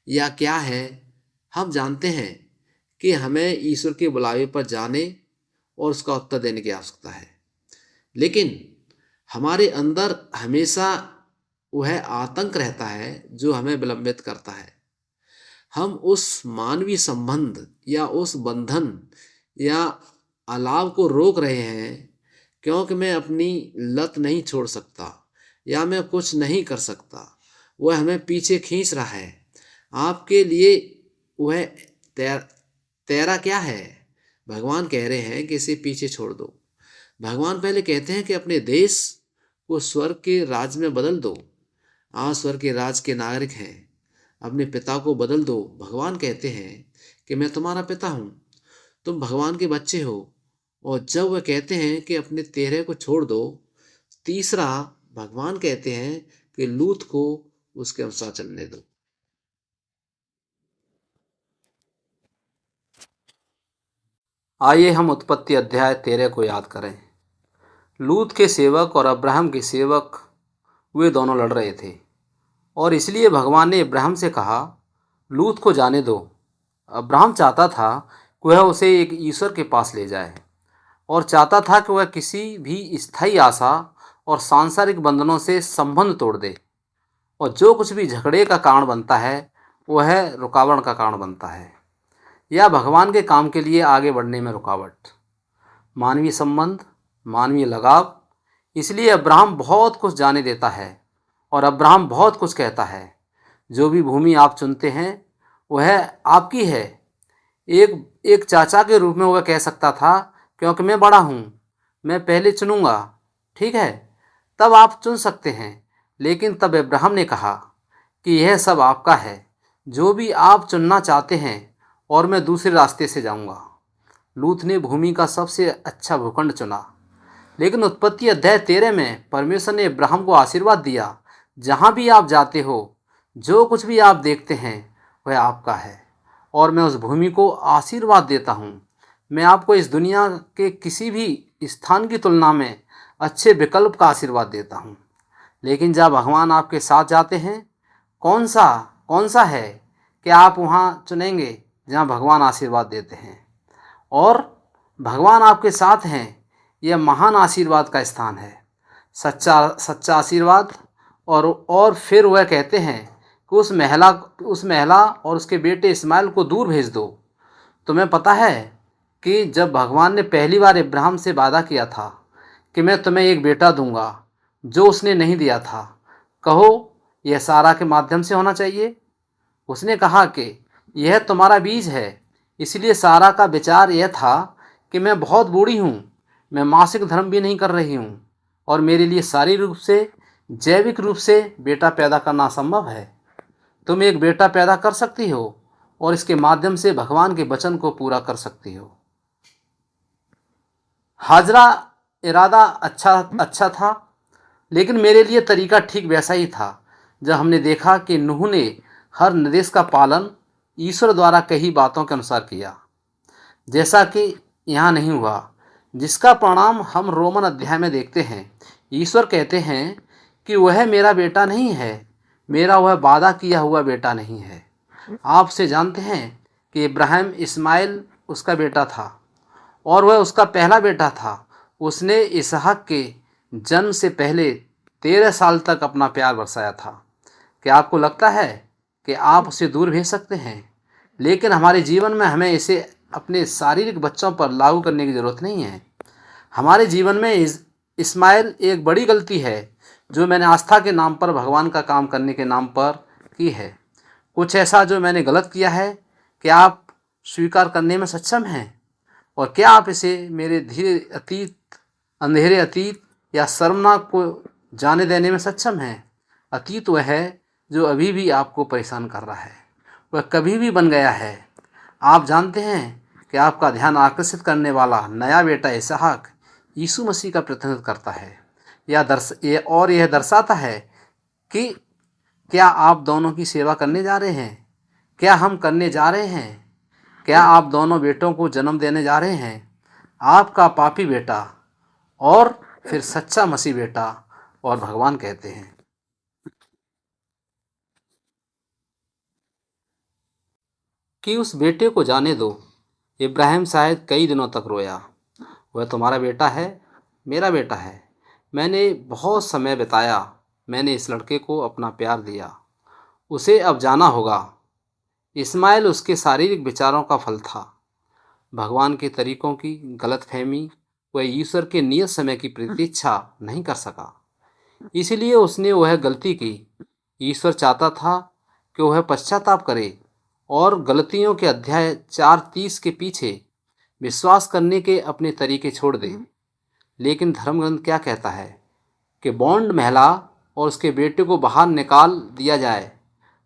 या क्या है, हम जानते हैं कि हमें ईश्वर के बुलावे पर जाने और उसका उत्तर देने की आवश्यकता है। लेकिन हमारे अंदर हमेशा वह आतंक रहता है जो हमें विलंबित करता है। हम उस मानवीय संबंध या उस बंधन या अलाव को रोक रहे हैं, क्योंकि मैं अपनी लत नहीं छोड़ सकता या मैं कुछ नहीं कर सकता। वह हमें पीछे खींच रहा है। आपके लिए वह तेरा क्या है? भगवान कह रहे हैं कि इसे पीछे छोड़ दो। भगवान पहले कहते हैं कि अपने देश को स्वर्ग के राज में बदल दो। आप स्वर्ग के राज के नागरिक हैं। अपने पिता को बदल दो। भगवान कहते हैं कि मैं तुम्हारा पिता हूँ, तुम भगवान के बच्चे हो। और जब वह कहते हैं कि अपने तेरह को छोड़ दो, तीसरा भगवान कहते हैं कि लूत को उसके अनुसार चलने दो। आइए हम उत्पत्ति अध्याय 13 को याद करें। लूत के सेवक और अब्राहम के सेवक वे दोनों लड़ रहे थे, और इसलिए भगवान ने इब्राहिम से कहा, लूत को जाने दो। अब्राहम चाहता था कि वह उसे एक ईश्वर के पास ले जाए, और चाहता था कि वह किसी भी स्थायी आशा और सांसारिक बंधनों से संबंध तोड़ दे, और जो कुछ भी झगड़े का कारण बनता है वह रुकावट का कारण बनता है, या भगवान के काम के लिए आगे बढ़ने में रुकावट। मानवीय संबंध, मानवीय लगाव। इसलिए अब्राहम बहुत कुछ जाने देता है और अब्राहम बहुत कुछ कहता है। जो भी भूमि आप चुनते हैं वह आपकी है। एक एक चाचा के रूप में वह कह सकता था, क्योंकि मैं बड़ा हूँ, मैं पहले चुनूंगा। ठीक है, तब आप चुन सकते हैं। लेकिन तब अब्राहम ने कहा कि यह सब आपका है, जो भी आप चुनना चाहते हैं और मैं दूसरे रास्ते से जाऊंगा। लूत ने भूमि का सबसे अच्छा भूखंड चुना। लेकिन उत्पत्ति अध्याय 13 में परमेश्वर ने अब्राहम को आशीर्वाद दिया, जहाँ भी आप जाते हो, जो कुछ भी आप देखते हैं वह आपका है, और मैं उस भूमि को आशीर्वाद देता हूँ। मैं आपको इस दुनिया के किसी भी स्थान की तुलना में अच्छे विकल्प का आशीर्वाद देता हूँ। लेकिन जब भगवान आपके साथ जाते हैं, कौन सा कौन सा है कि आप वहाँ चुनेंगे जहाँ भगवान आशीर्वाद देते हैं। और भगवान आपके साथ हैं, यह महान आशीर्वाद का स्थान है, सच्चा सच्चा आशीर्वाद। और फिर वह कहते हैं कि उस महिला और उसके बेटे इस्माइल को दूर भेज दो। तुम्हें पता है कि जब भगवान ने पहली बार इब्राहिम से वादा किया था कि मैं तुम्हें एक बेटा दूंगा, जो उसने नहीं दिया था, कहो यह सारा के माध्यम से होना चाहिए। उसने कहा कि यह तुम्हारा बीज है। इसलिए सारा का विचार यह था कि मैं बहुत बूढ़ी हूँ, मैं मासिक धर्म भी नहीं कर रही हूँ, और मेरे लिए शारीरिक रूप से, जैविक रूप से बेटा पैदा करना असंभव है। तुम एक बेटा पैदा कर सकती हो और इसके माध्यम से भगवान के वचन को पूरा कर सकती हो। हाजरा इरादा अच्छा अच्छा था, लेकिन मेरे लिए तरीका ठीक वैसा ही था। जब हमने देखा कि नूह ने हर निर्देश का पालन ईश्वर द्वारा कही बातों के अनुसार किया, जैसा कि यहाँ नहीं हुआ, जिसका परिणाम हम रोमन अध्याय में देखते हैं। ईश्वर कहते हैं कि वह मेरा बेटा नहीं है, मेरा वह वादा किया हुआ बेटा नहीं है। आपसे जानते हैं कि इब्राहिम इस्माइल उसका बेटा था, और वह उसका पहला बेटा था। उसने इसहाक के जन्म से पहले 13 साल तक अपना प्यार बरसाया था। क्या आपको लगता है कि आप उसे दूर भेज सकते हैं? लेकिन हमारे जीवन में हमें इसे अपने शारीरिक बच्चों पर लागू करने की ज़रूरत नहीं है। हमारे जीवन में इस्माइल एक बड़ी गलती है जो मैंने आस्था के नाम पर, भगवान का काम करने के नाम पर की है। कुछ ऐसा जो मैंने गलत किया है, क्या आप स्वीकार करने में सक्षम हैं? और क्या आप इसे मेरे अंधेरे अतीत या शर्मनाक को जाने देने में सक्षम हैं? अतीत वह है जो अभी भी आपको परेशान कर रहा है, वह कभी भी बन गया है। आप जानते हैं कि आपका ध्यान आकर्षित करने वाला नया बेटा इसहाक यीशु मसीह का प्रतिनिधित्व करता है। यह दर्शाता है कि क्या आप दोनों की सेवा करने जा रहे हैं? क्या हम करने जा रहे हैं? क्या आप दोनों बेटों को जन्म देने जा रहे हैं? आपका पापी बेटा और फिर सच्चा मसीह बेटा। और भगवान कहते हैं कि उस बेटे को जाने दो। इब्राहिम शायद कई दिनों तक रोया। वह तुम्हारा बेटा है, मेरा बेटा है। मैंने बहुत समय बिताया, मैंने इस लड़के को अपना प्यार दिया, उसे अब जाना होगा। इस्माइल उसके शारीरिक विचारों का फल था, भगवान के तरीकों की गलतफहमी। वह ईश्वर के नियत समय की प्रतीक्षा नहीं कर सका, इसलिए उसने वह गलती की। ईश्वर चाहता था कि वह पश्चाताप करे और गलतियों के अध्याय 4:30 के पीछे विश्वास करने के अपने तरीके छोड़ दे। लेकिन धर्म ग्रंथ क्या कहता है कि बॉन्ड महिला और उसके बेटे को बाहर निकाल दिया जाए।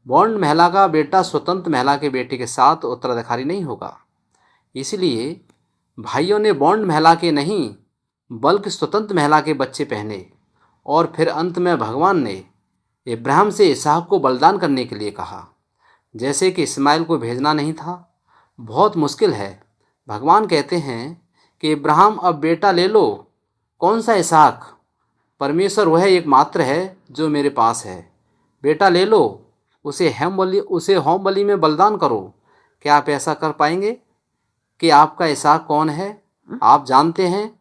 बॉन्ड महिला का बेटा स्वतंत्र महिला के बेटे के साथ उत्तराधिकारी नहीं होगा। इसलिए भाइयों ने बॉन्ड महिला के नहीं बल्कि स्वतंत्र महिला के बच्चे पहने। और फिर अंत में भगवान ने इब्राहिम से इसहाक को बलिदान करने के लिए कहा, जैसे कि इस्माइल को भेजना नहीं था। बहुत मुश्किल है। भगवान कहते हैं कि इब्राहिम अब बेटा ले लो। कौन सा इसहाक? परमेश्वर वह एकमात्र है जो मेरे पास है। बेटा ले लो, उसे होम बलि में बलिदान करो। क्या आप ऐसा कर पाएंगे? कि आपका इसहाक कौन है? आप जानते हैं,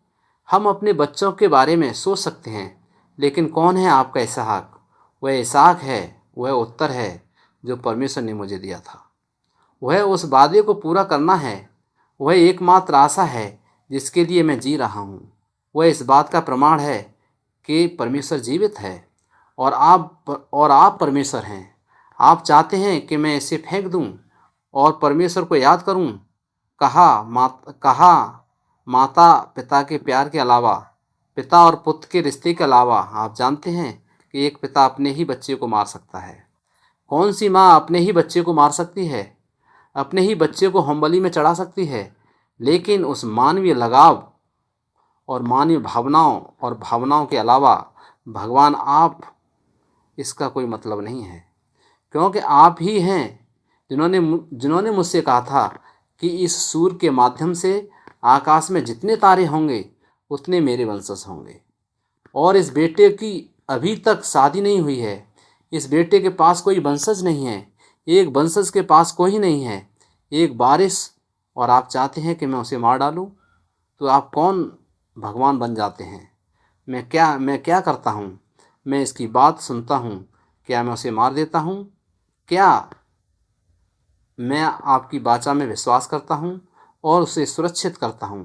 हम अपने बच्चों के बारे में सोच सकते हैं, लेकिन कौन है आपका इसहाक? वह इसहाक है, वह उत्तर है जो परमेश्वर ने मुझे दिया था। वह उस वादे को पूरा करना है। वह एकमात्र आशा है जिसके लिए मैं जी रहा हूँ। वह इस बात का प्रमाण है कि परमेश्वर जीवित है और आप परमेश्वर हैं। आप चाहते हैं कि मैं इसे फेंक दूं और परमेश्वर को याद करूं। कहा माता पिता के प्यार के अलावा, पिता और पुत्र के रिश्ते के अलावा, आप जानते हैं कि एक पिता अपने ही बच्चे को मार सकता है। कौन सी माँ अपने ही बच्चे को मार सकती है, अपने ही बच्चे को होमबलि में चढ़ा सकती है? लेकिन उस मानवीय लगाव और मानवीय भावनाओं के अलावा भगवान आप, इसका कोई मतलब नहीं है। क्योंकि आप ही हैं जिन्होंने मुझसे कहा था कि इस सूर के माध्यम से आकाश में जितने तारे होंगे उतने मेरे वंशज होंगे। और इस बेटे की अभी तक शादी नहीं हुई है, इस बेटे के पास कोई वंशज नहीं है, एक वंशज के पास कोई नहीं है, एक बारिश, और आप चाहते हैं कि मैं उसे मार डालूं? तो आप कौन भगवान बन जाते हैं? मैं क्या करता हूँ? मैं इसकी बात सुनता हूँ, क्या मैं उसे मार देता हूँ? क्या मैं आपकी वाचा में विश्वास करता हूँ और उसे सुरक्षित करता हूँ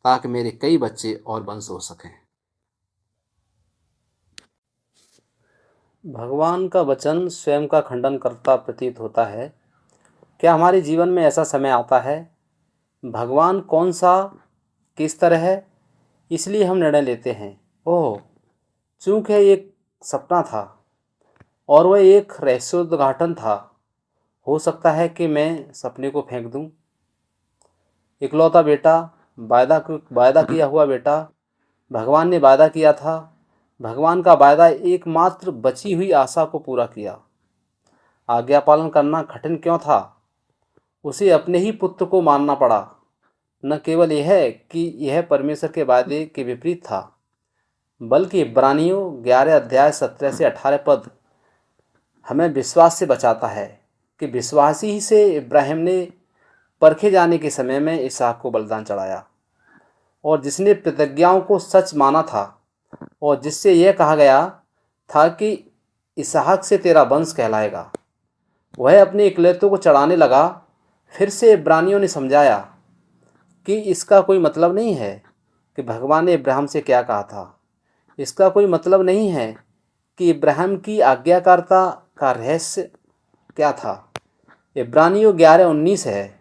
ताकि मेरे कई बच्चे और वंश हो सकें। भगवान का वचन स्वयं का खंडन करता प्रतीत होता है। क्या हमारे जीवन में ऐसा समय आता है, भगवान कौन सा, किस तरह है, इसलिए हम निर्णय लेते हैं, ओह चूँकि एक सपना था और वह एक रहस्योद्घाटन था, हो सकता है कि मैं सपने को फेंक दूं। इकलौता बेटा, वायदा किया हुआ बेटा, भगवान ने वायदा किया था। भगवान का वायदा एकमात्र बची हुई आशा को पूरा किया। आज्ञा पालन करना कठिन क्यों था? उसे अपने ही पुत्र को मानना पड़ा। न केवल यह कि यह परमेश्वर के वायदे के विपरीत था, बल्कि इब्रानियों 11 अध्याय 17 से 18 पद हमें विश्वास से बचाता है कि विश्वासी ही से इब्राहिम ने परखे जाने के समय में इसहाक को बलिदान चढ़ाया, और जिसने प्रतिज्ञाओं को सच माना था और जिससे यह कहा गया था कि इसहाक से तेरा वंश कहलाएगा, वह अपने इकलौते को चढ़ाने लगा। फिर से इब्रानियों ने समझाया कि इसका कोई मतलब नहीं है कि भगवान ने इब्राहिम से क्या कहा था। इसका कोई मतलब नहीं है कि इब्राहिम की आज्ञाकारिता का रहस्य क्या था। इब्रानियों 11:19 है।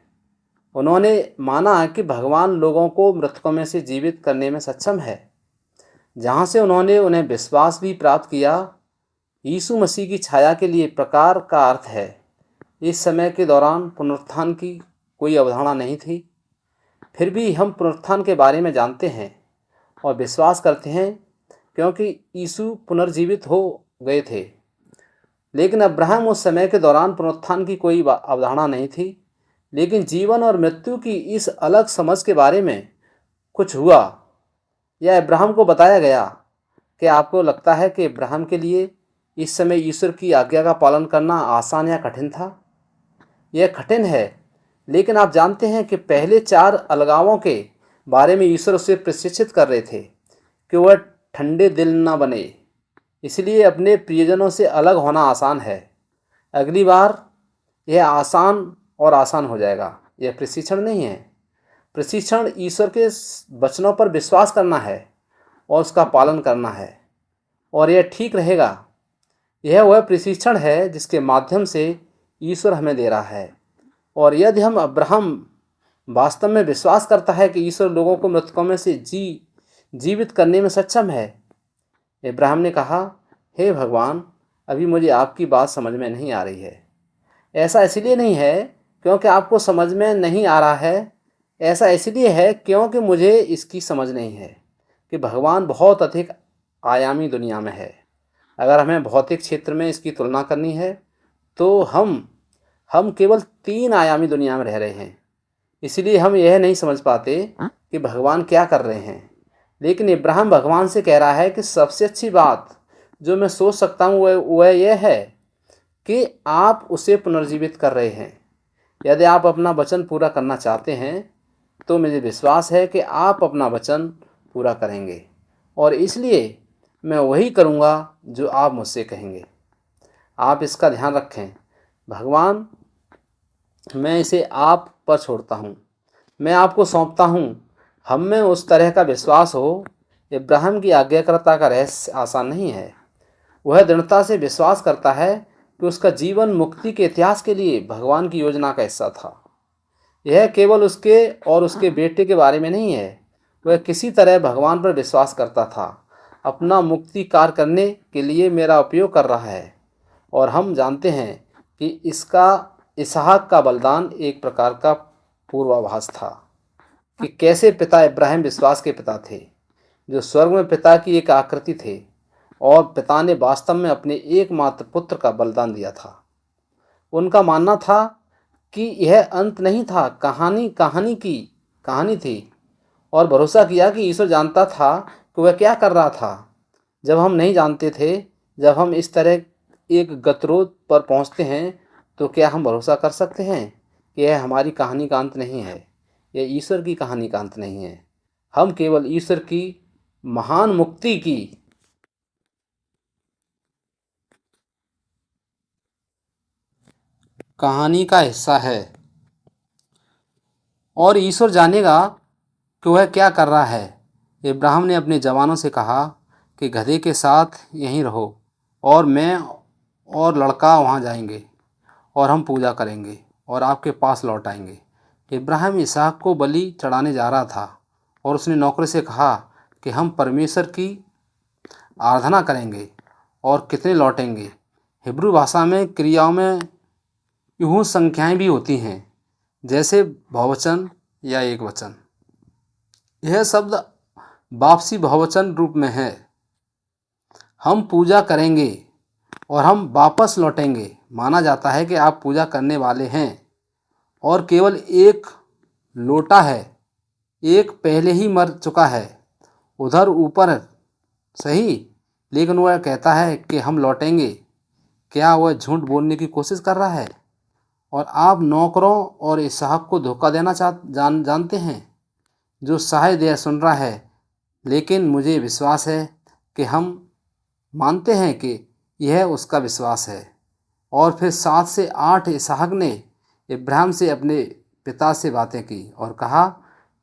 उन्होंने माना कि भगवान लोगों को मृतकों में से जीवित करने में सक्षम है, जहाँ से उन्होंने उन्हें विश्वास भी प्राप्त किया। यीशु मसीह की छाया के लिए प्रकार का अर्थ है। इस समय के दौरान पुनरुत्थान की कोई अवधारणा नहीं थी, फिर भी हम पुनरुत्थान के बारे में जानते हैं और विश्वास करते हैं क्योंकि यीशु पुनर्जीवित हो गए थे। लेकिन अब्राहम उस समय के दौरान पुनरुत्थान की कोई अवधारणा नहीं थी, लेकिन जीवन और मृत्यु की इस अलग समझ के बारे में कुछ हुआ या अब्राहम को बताया गया। क्या आपको लगता है कि अब्राहम के लिए इस समय ईश्वर की आज्ञा का पालन करना आसान या कठिन था? यह कठिन है, लेकिन आप जानते हैं कि पहले 4 अलगावों के बारे में ईश्वर उसे प्रशिक्षित कर रहे थे कि वह ठंडे दिल न बने। इसलिए अपने प्रियजनों से अलग होना आसान है। अगली बार यह आसान हो जाएगा। यह प्रशिक्षण नहीं है। प्रशिक्षण ईश्वर के वचनों पर विश्वास करना है और उसका पालन करना है, और यह ठीक रहेगा। यह वह प्रशिक्षण है जिसके माध्यम से ईश्वर हमें दे रहा है। और यदि हम अब्राहम वास्तव में विश्वास करता है कि ईश्वर लोगों को मृतकों में से जीवित करने में सक्षम है। इब्राहिम ने कहा, हे भगवान, अभी मुझे आपकी बात समझ में नहीं आ रही है। ऐसा इसलिए नहीं है क्योंकि आपको समझ में नहीं आ रहा है, ऐसा इसलिए है क्योंकि मुझे इसकी समझ नहीं है कि भगवान बहुत अधिक आयामी दुनिया में है। अगर हमें भौतिक क्षेत्र में इसकी तुलना करनी है तो हम केवल 3 आयामी दुनिया में रह रहे हैं। इसलिए हम यह नहीं समझ पाते कि भगवान क्या कर रहे हैं। लेकिन इब्राहिम भगवान से कह रहा है कि सबसे अच्छी बात जो मैं सोच सकता हूँ वह यह है कि आप उसे पुनर्जीवित कर रहे हैं। यदि आप अपना वचन पूरा करना चाहते हैं तो मुझे विश्वास है कि आप अपना वचन पूरा करेंगे, और इसलिए मैं वही करूँगा जो आप मुझसे कहेंगे। आप इसका ध्यान रखें। भगवान, मैं इसे आप पर छोड़ता हूँ, मैं आपको सौंपता हूँ। हम में उस तरह का विश्वास हो। इब्राहिम की आज्ञाकारिता का रहस्य आसान नहीं है। वह दृढ़ता से विश्वास करता है कि उसका जीवन मुक्ति के इतिहास के लिए भगवान की योजना का हिस्सा था। यह केवल उसके और उसके बेटे के बारे में नहीं है। वह किसी तरह भगवान पर विश्वास करता था, अपना मुक्ति कार्य करने के लिए मेरा उपयोग कर रहा है। और हम जानते हैं कि इसका इसहाक का बलिदान एक प्रकार का पूर्वाभास था कि कैसे पिता इब्राहिम विश्वास के पिता थे, जो स्वर्ग में पिता की एक आकृति थे, और पिता ने वास्तव में अपने एकमात्र पुत्र का बलिदान दिया था। उनका मानना था कि यह अंत नहीं था, कहानी थी, और भरोसा किया कि ईश्वर जानता था कि वह क्या कर रहा था। जब हम नहीं जानते थे, जब हम इस तरह एक गतरोध पर पहुंचते हैं, तो क्या हम भरोसा कर सकते हैं कि यह हमारी कहानी का अंत नहीं है, यह ईश्वर की कहानी का अंत नहीं है। हम केवल ईश्वर की महान मुक्ति की कहानी का हिस्सा है, और ईश्वर जानेगा कि वह क्या कर रहा है। इब्राहिम ने अपने जवानों से कहा कि गधे के साथ यहीं रहो, और मैं और लड़का वहाँ जाएंगे, और हम पूजा करेंगे और आपके पास लौट आएंगे। इब्राहिम इसहाक को बलि चढ़ाने जा रहा था, और उसने नौकर से कहा कि हम परमेश्वर की आराधना करेंगे और कितने लौटेंगे। हिब्रू भाषा में क्रियाओं में यूँ संख्याएं भी होती हैं, जैसे बहुवचन या एक वचन। यह शब्द वापसी बहुवचन रूप में है। हम पूजा करेंगे और हम वापस लौटेंगे। माना जाता है कि आप पूजा करने वाले हैं, और केवल एक लोटा है, एक पहले ही मर चुका है उधर ऊपर, सही, लेकिन वह कहता है कि हम लौटेंगे। क्या वह झूठ बोलने की कोशिश कर रहा है? और आप नौकरों और इसहाक को धोखा देना जानते हैं। जो शायद यह सुन रहा है, लेकिन मुझे विश्वास है कि हम मानते हैं कि यह उसका विश्वास है। और फिर 7 से 8 इसहाक ने इब्राहिम से अपने पिता से बातें की और कहा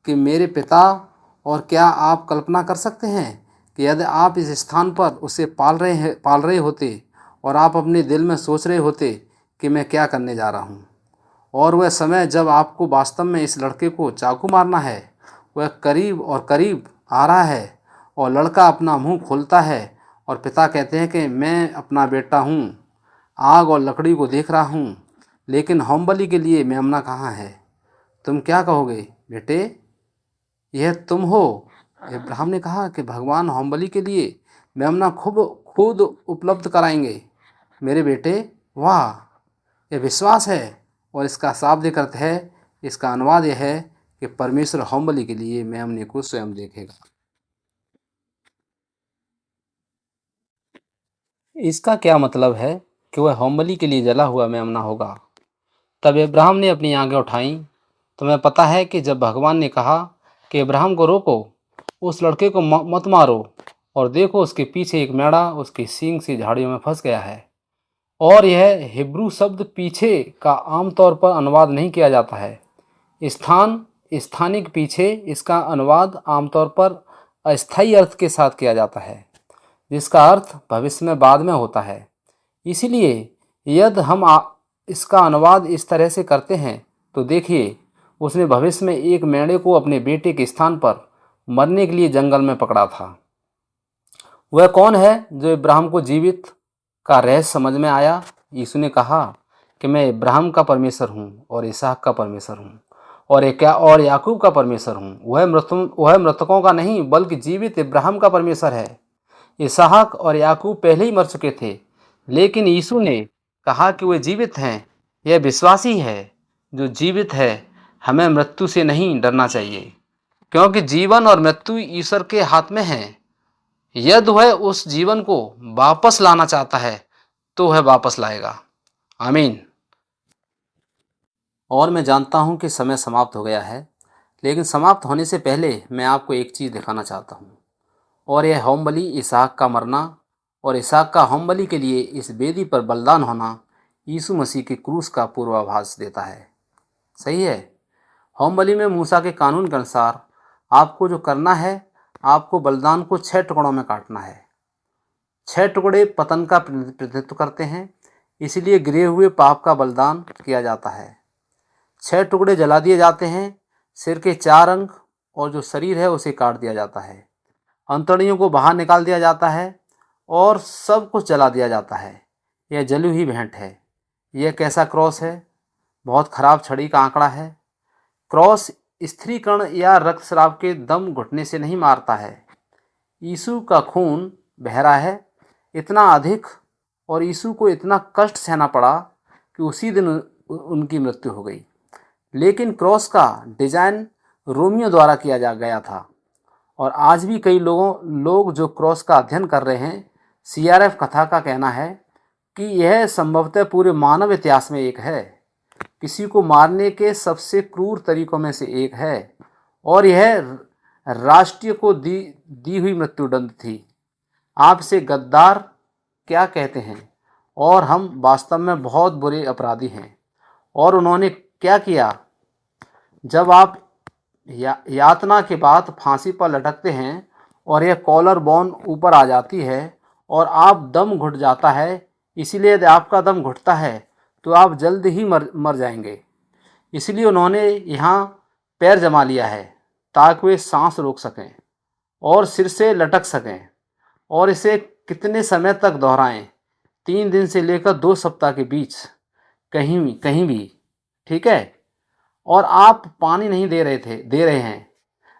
कि मेरे पिता, और क्या आप कल्पना कर सकते हैं कि यदि आप इस स्थान पर उसे पाल रहे होते, और आप अपने दिल में सोच रहे होते कि मैं क्या करने जा रहा हूँ, और वह समय जब आपको वास्तव में इस लड़के को चाकू मारना है, वह करीब और करीब आ रहा है, और लड़का अपना मुंह खोलता है, और पिता कहते हैं कि मैं अपना बेटा हूँ, आग और लकड़ी को देख रहा हूँ, लेकिन होमबलि के लिए मेमना कहाँ है? तुम क्या कहोगे बेटे, यह तुम हो? इब्राहिम ने कहा कि भगवान होमबलि के लिए मेमना खुद उपलब्ध कराएंगे मेरे बेटे। वाह, यह विश्वास है। और इसका शाब्दिक अर्थ है, इसका अनुवाद यह है कि परमेश्वर होमबलि के लिए मेमने को स्वयं देखेगा। इसका क्या मतलब है कि वह होमबलि के लिए जला हुआ मेमना होगा? तब इब्राहिम ने अपनी आंखें उठाईं। तुम्हें पता है कि जब भगवान ने कहा कि इब्राहिम को रोको, उस लड़के को मत मारो, और देखो उसके पीछे एक मेढ़ा उसकी सींग सी झाड़ियों में फंस गया है। और यह हिब्रू शब्द पीछे का आमतौर पर अनुवाद नहीं किया जाता है। स्थानिक पीछे, इसका अनुवाद आमतौर पर अस्थायी अर्थ के साथ किया जाता है, जिसका अर्थ भविष्य में, बाद में होता है। इसीलिए यदि हम इसका अनुवाद इस तरह से करते हैं, तो देखिए, उसने भविष्य में एक मेढ़े को अपने बेटे के स्थान पर मरने के लिए जंगल में पकड़ा था। वह कौन है जो इब्राहिम को जीवित का रहस्य समझ में आया? यीशु ने कहा कि मैं इब्राहिम का परमेश्वर हूँ, और इसहाक का परमेश्वर हूँ, और याकूब का परमेश्वर हूँ। वह मृतकों का नहीं, बल्कि जीवित इब्राहिम का परमेश्वर है। इसहाक और याकूब पहले ही मर चुके थे, लेकिन यीशु ने कहा कि वे जीवित हैं। यह विश्वासी है जो जीवित है। हमें मृत्यु से नहीं डरना चाहिए, क्योंकि जीवन और मृत्यु ईश्वर के हाथ में है। यदि वह उस जीवन को वापस लाना चाहता है, तो वह वापस लाएगा। आमीन। और मैं जानता हूँ कि समय समाप्त हो गया है, लेकिन समाप्त होने से पहले मैं आपको एक चीज़ दिखाना चाहता हूँ, और यह होमबलि, इसहाक का मरना और इसहाक का होमबलि के लिए इस वेदी पर बलिदान होना यीशु मसीह के क्रूस का पूर्वाभास देता है। सही है। होमबलि में मूसा के कानून के अनुसार आपको जो करना है, आपको बलिदान को 6 टुकड़ों में काटना है। 6 टुकड़े पतन का प्रतिनिधित्व करते हैं, इसलिए गिरे हुए पाप का बलिदान किया जाता है। 6 टुकड़े जला दिए जाते हैं। सिर के 4 अंग और जो शरीर है उसे काट दिया जाता है। अंतड़ियों को बाहर निकाल दिया जाता है, और सब कुछ जला दिया जाता है। यह जली हुई भेंट है। यह कैसा क्रॉस है? बहुत खराब छड़ी का आंकड़ा है। क्रॉस स्त्रीकरण या रक्तस्राव के दम घुटने से नहीं मारता है। यीशु का खून बह रहा है, इतना अधिक, और यीशु को इतना कष्ट सहना पड़ा कि उसी दिन उनकी मृत्यु हो गई। लेकिन क्रॉस का डिजाइन रोमियो द्वारा किया जा गया था, और आज भी कई लोग जो क्रॉस का अध्ययन कर रहे हैं, CRF कथा का कहना है कि यह संभवतः पूरे मानव इतिहास में एक है, किसी को मारने के सबसे क्रूर तरीकों में से एक है, और यह राष्ट्रीय को दी हुई मृत्युदंड थी। आप इसे गद्दार क्या कहते हैं, और हम वास्तव में बहुत बुरे अपराधी हैं। और उन्होंने क्या किया? जब आप यातना के बाद फांसी पर लटकते हैं और यह कॉलर बोन ऊपर आ जाती है और आप दम घुट जाता है, इसीलिए यदि आपका दम घुटता है तो आप जल्द ही मर जाएंगे। इसलिए उन्होंने यहाँ पैर जमा लिया है ताकि वे सांस रोक सकें और सिर से लटक सकें। और इसे कितने समय तक दोहराएं? 3 दिन से लेकर 2 सप्ताह के बीच, कहीं भी, ठीक है। और आप पानी नहीं दे रहे हैं,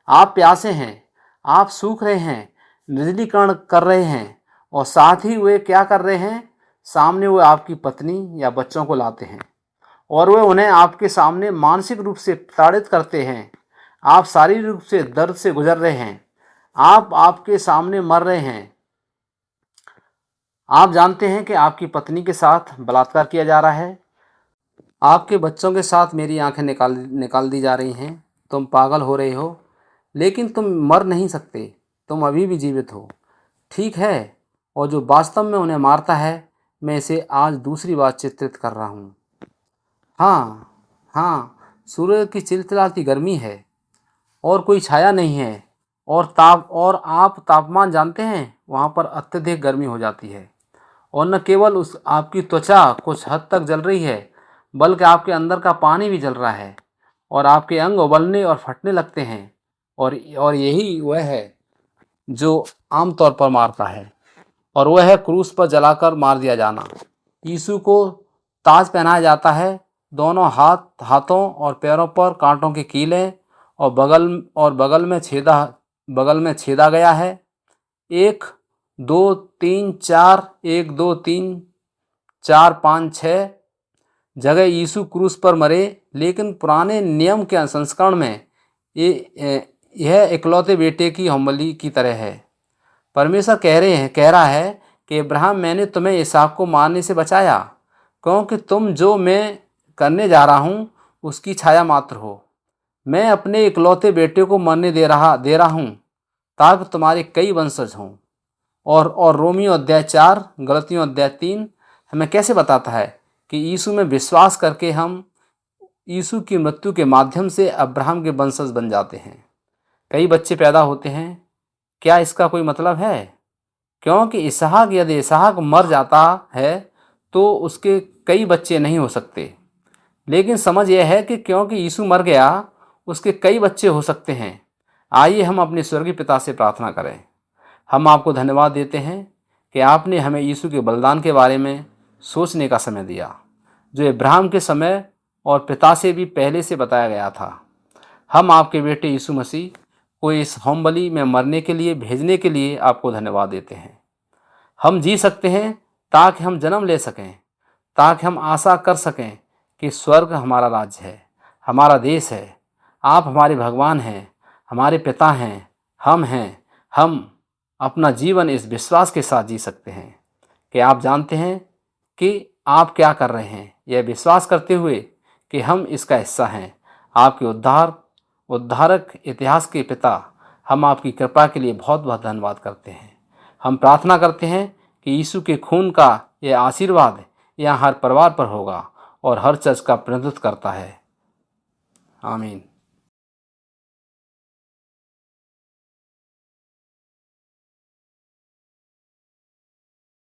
आप प्यासे हैं, आप सूख रहे हैं, निर्जलीकरण कर रहे हैं, और साथ ही वे क्या कर रहे हैं? सामने वे आपकी पत्नी या बच्चों को लाते हैं और वे उन्हें आपके सामने मानसिक रूप से प्रताड़ित करते हैं। आप शारीरिक रूप से दर्द से गुजर रहे हैं, आप आपके सामने मर रहे हैं। आप जानते हैं कि आपकी पत्नी के साथ बलात्कार किया जा रहा है, आपके बच्चों के साथ मेरी आंखें निकाल दी जा रही हैं। तुम पागल हो रहे हो, लेकिन तुम मर नहीं सकते, तुम अभी भी जीवित हो, ठीक है। और जो वास्तव में उन्हें मारता है, मैं इसे आज दूसरी बार चित्रित कर रहा हूँ। हाँ, सूर्य की चिलचिलाती गर्मी है और कोई छाया नहीं है, और आप तापमान जानते हैं, वहाँ पर अत्यधिक गर्मी हो जाती है। और न केवल आपकी त्वचा कुछ हद तक जल रही है, बल्कि आपके अंदर का पानी भी जल रहा है, और आपके अंग उबलने और फटने लगते हैं। और यही वह है जो आमतौर पर मारता है, और वह है क्रूस पर जलाकर मार दिया जाना। यीशु को ताज पहनाया जाता है, दोनों हाथों और पैरों पर कांटों के कीले, और बगल में छेदा गया है। 1 2 3 4 1 2 3 4 5 6 जगह यीशु क्रूस पर मरे। लेकिन पुराने नियम के संस्करण में यह इकलौते बेटे की होमबलि की तरह है। परमेश्वर कह रहा है कि अब्राहम, मैंने तुम्हें इसहाक को मारने से बचाया, क्योंकि तुम जो मैं करने जा रहा हूँ उसकी छाया मात्र हो। मैं अपने इकलौते बेटे को मरने दे रहा हूँ ताकि तुम्हारे कई वंशज हों। और रोमियो अध्याय 4, गलतियों अध्याय 3 हमें कैसे बताता है कि यीशु में विश्वास करके हम यीशु की मृत्यु के माध्यम से अब्राहम के वंशज बन जाते हैं। कई बच्चे पैदा होते हैं। क्या इसका कोई मतलब है? क्योंकि यदि इसहाक मर जाता है तो उसके कई बच्चे नहीं हो सकते। लेकिन समझ यह है कि क्योंकि यीशु मर गया, उसके कई बच्चे हो सकते हैं। आइए हम अपने स्वर्गीय पिता से प्रार्थना करें। हम आपको धन्यवाद देते हैं कि आपने हमें यीशु के बलिदान के बारे में सोचने का समय दिया, जो अब्राहम के समय और पिता से भी पहले से बताया गया था। हम आपके बेटे यीशु मसीह को इस होमबलि में मरने के लिए भेजने के लिए आपको धन्यवाद देते हैं। हम जी सकते हैं ताकि हम जन्म ले सकें, ताकि हम आशा कर सकें कि स्वर्ग हमारा राज्य है, हमारा देश है। आप हमारे भगवान हैं, हमारे पिता हैं, हम अपना जीवन इस विश्वास के साथ जी सकते हैं कि आप जानते हैं कि आप क्या कर रहे हैं, यह विश्वास करते हुए कि हम इसका हिस्सा हैं। आपके उद्धारक इतिहास के पिता, हम आपकी कृपा के लिए बहुत बहुत धन्यवाद करते हैं। हम प्रार्थना करते हैं कि यीशु के खून का यह आशीर्वाद यहाँ हर परिवार पर होगा और हर चर्च का प्रतिनिधित्व करता है। आमीन।